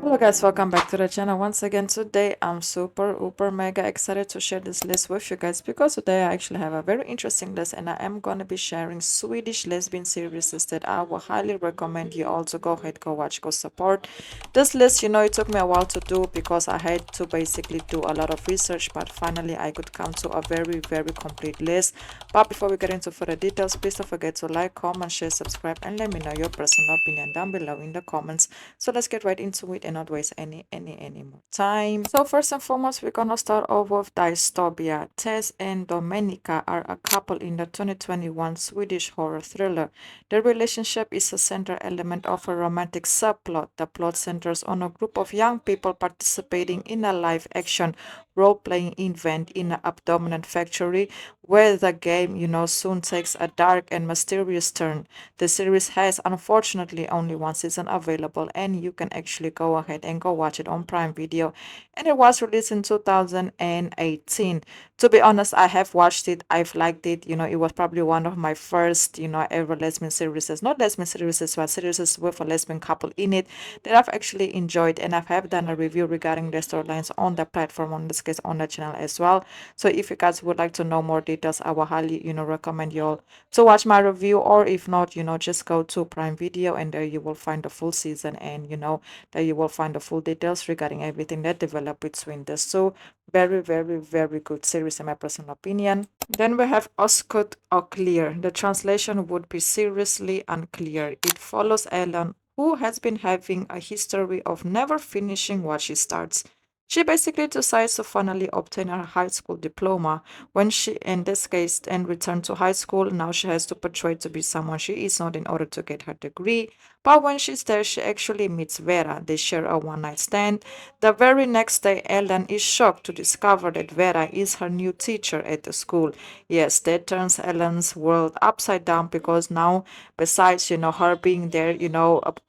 Hello guys, welcome back to the channel once again. Today I'm super mega excited to share this list with you guys because today I actually have a very interesting list and I am going to be sharing Swedish lesbian series that I will highly recommend you all to go ahead, go watch, go support. This list, it took me a while to do because I had to basically do a lot of research, but finally I could come to a very complete list. But before we get into further details, please don't forget to like, comment, share, subscribe, and let me know your personal opinion down below in the comments. So let's get right into it and not waste any more time. So first and foremost, we're gonna start off with Dystopia. Tess and Domenica are a couple in the 2021 Swedish horror thriller. Their relationship is a central element of a romantic subplot. The plot centers on a group of young people participating in a live-action role-playing event in an abandoned factory where the game, soon takes a dark and mysterious turn. The series has unfortunately only one season available, and you can actually go ahead and go watch it on Prime Video. And it was released in 2018. To be honest, I have watched it. I've liked it. It was probably one of my first, ever lesbian series. Not lesbian series, but series with a lesbian couple in it that I've actually enjoyed. And I have done a review regarding the storylines on the platform, on this case on the channel as well. So if you guys would like to know more details, I will highly, recommend you all to watch my review, or if not, just go to Prime Video and there you will find the full season, and there you will find the full details regarding everything that developed between the two. Very good series in my personal opinion. Then we have Sjukt, oklar. The translation would be seriously unclear. It follows Ellen, who has been having a history of never finishing what she starts. She basically decides to finally obtain her high school diploma. When she, in this case, then returned to high school, now she has to portray to be someone she is not in order to get her degree. But when she's there, she actually meets Vera. They share a one-night stand. The very next day, Ellen is shocked to discover that Vera is her new teacher at the school. Yes, that turns Ellen's world upside down because now, besides, her being there,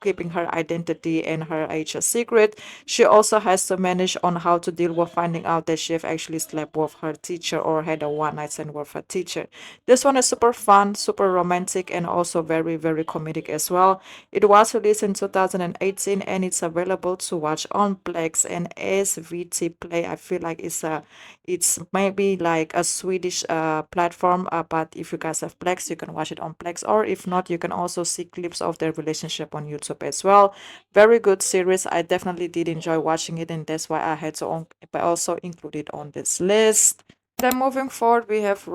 keeping her identity and her age a secret, she also has to manage on how to deal with finding out that she have actually slept with her teacher or had a one night stand with her teacher. This one is super fun, super romantic, and also very comedic as well. It was released in 2018 and it's available to watch on Plex and SVT Play. I feel like it's maybe like a Swedish platform, but if you guys have Plex, you can watch it on Plex, or if not, you can also see clips of their relationship on YouTube as well. Very good series. I definitely did enjoy watching it, and that's why I had to also include it on this list. Then moving forward, we have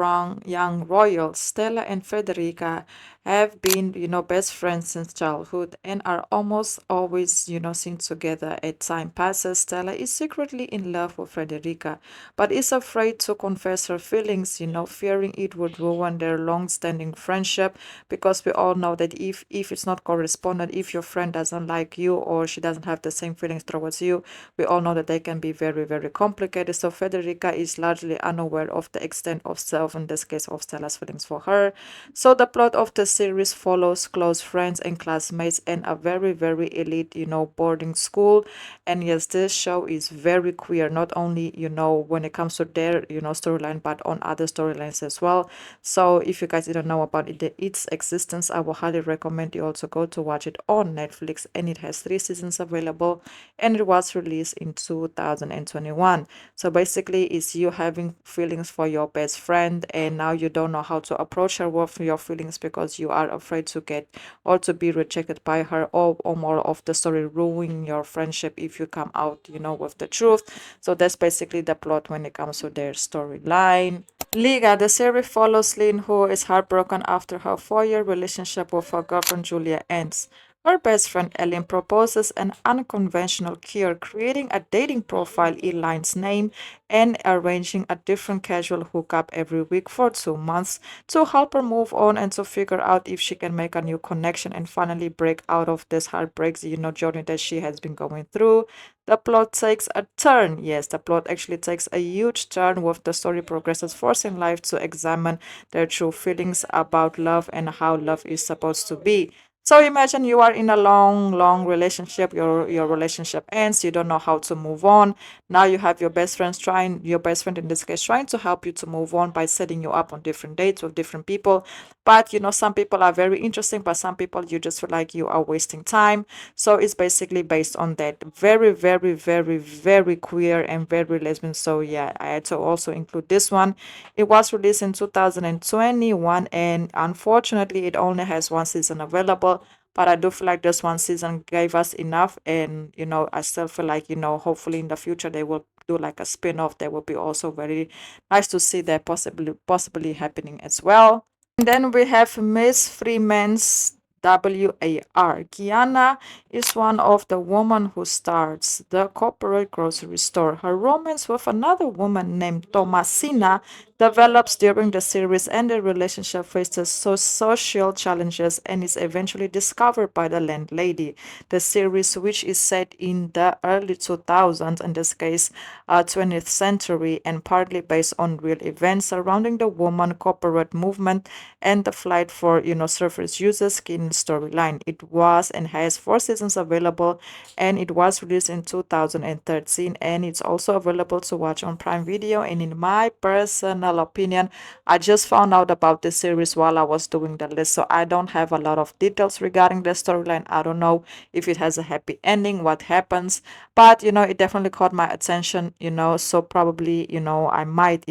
young royals. Stella and Federica have been, best friends since childhood and are almost always, seen together. As time passes, Stella is secretly in love with Federica, but is afraid to confess her feelings, fearing it would ruin their long-standing friendship, because we all know that if it's not corresponded, if your friend doesn't like you or she doesn't have the same feelings towards you, we all know that they can be very complicated. So Federica is largely unaware of the extent of self, in this case of Stella's feelings for her. So the plot of the series follows close friends and classmates in a very elite, boarding school. And yes, this show is very queer, not only, when it comes to their, storyline, but on other storylines as well. So if you guys didn't know about its existence, I will highly recommend you also go to watch it on Netflix, and it has 3 seasons available, and it was released in 2021. So basically, it's you having feelings for your best friend, and now you don't know how to approach her with your feelings because you are afraid to get or to be rejected by her, or more of the story ruining your friendship if you come out, with the truth. So that's basically the plot when it comes to their storyline. Liga, the series follows Lynn, who is heartbroken after her 4-year relationship with her girlfriend Julia ends. Her best friend Ellen proposes an unconventional cure, creating a dating profile in Lynn's name and arranging a different casual hookup every week for 2 months to help her move on and to figure out if she can make a new connection and finally break out of this heartbreaks, journey that she has been going through. The plot takes a turn. Yes, the plot actually takes a huge turn with the story progresses, forcing life to examine their true feelings about love and how love is supposed to be. So imagine you are in a long relationship. Your relationship ends. You don't know how to move on. Now you have your best friend in this case trying to help you to move on by setting you up on different dates with different people. but some people are very interesting, but some people you just feel like you are wasting time. So it's basically based on that. Very, very, very, very queer and very lesbian. So yeah, I had to also include this one. It was released in 2021, and unfortunately it only has one season available, but I do feel like this one season gave us enough. And I still feel like hopefully in the future they will do like a spin-off. That would be also very nice to see that possibly happening as well. And then we have Miss Freeman's WAR. Kiana is one of the women who starts the corporate grocery store. Her romance with another woman named Thomasina develops during the series, and the relationship faces social challenges and is eventually discovered by the landlady. The series, which is set in the early 2000s, in this case 20th century, and partly based on real events surrounding the woman corporate movement and the flight for surface users skin storyline. It was and has 4 seasons available, and it was released in 2013, and it's also available to watch on Prime Video. And in my personal opinion, I just found out about this series while I was doing the list, so I don't have a lot of details regarding the storyline. I don't know if it has a happy ending, what happens, but it definitely caught my attention. So probably I might,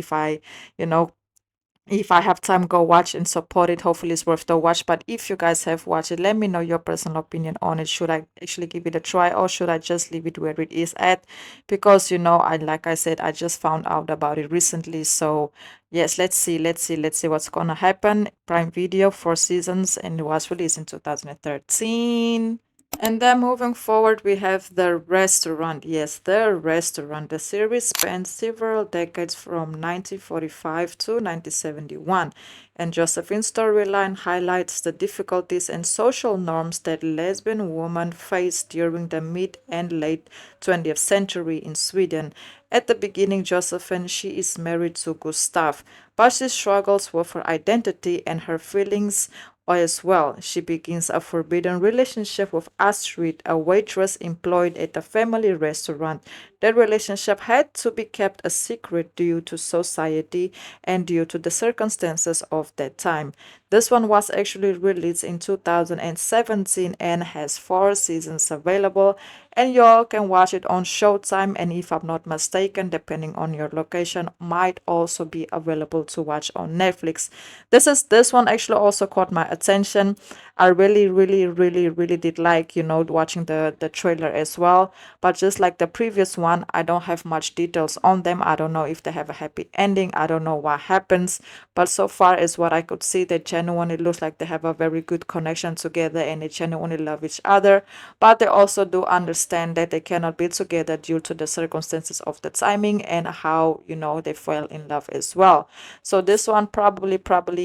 you know if I have time, go watch and support it. Hopefully it's worth the watch. But if you guys have watched it, let me know your personal opinion on it. Should I actually give it a try, or should I just leave it where it is at? Because I, like I said, I just found out about it recently. So yes, let's see what's gonna happen. Prime Video, 4 seasons, and it was released in 2013. And then moving forward, we have The Restaurant. Yes, The Restaurant. The series spans several decades from 1945 to 1971. And Josephine's storyline highlights the difficulties and social norms that lesbian women faced during the mid and late 20th century in Sweden. At the beginning, Josephine, she is married to Gustav, but she struggles with her identity and her feelings as well. She begins a forbidden relationship with Astrid, a waitress employed at a family restaurant. That relationship had to be kept a secret due to society and due to the circumstances of that time. This one was actually released in 2017 and has 4 seasons available, and y'all can watch it on Showtime, and if I'm not mistaken, depending on your location, might also be available to watch on Netflix. This one actually also caught my attention. I really, really, really, really did like watching the trailer as well. But just like the previous one, I don't have much details on them. I don't know if they have a happy ending. I don't know what happens. But so far as what I could see, they genuinely looks like they have a very good connection together, and they genuinely love each other. But they also do understand that they cannot be together due to the circumstances of the timing and how they fell in love as well. So this one probably,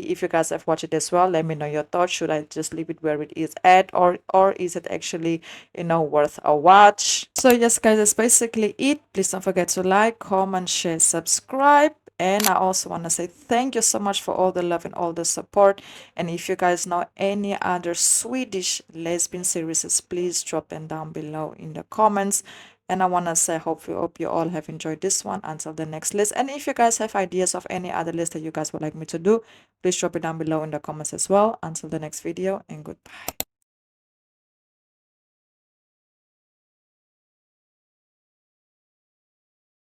if you guys have watched it as well, let me know your thoughts. Should I just leave it where it is at, or is it actually worth a watch? So yes, guys, that's basically it. Please don't forget to like, comment, share, subscribe. And I also want to say thank you so much for all the love and all the support. And if you guys know any other Swedish lesbian series, please drop them down below in the comments. And I want to say, hope you all have enjoyed this one. Until the next list. And if you guys have ideas of any other list that you guys would like me to do, please drop it down below in the comments as well. Until the next video, and goodbye.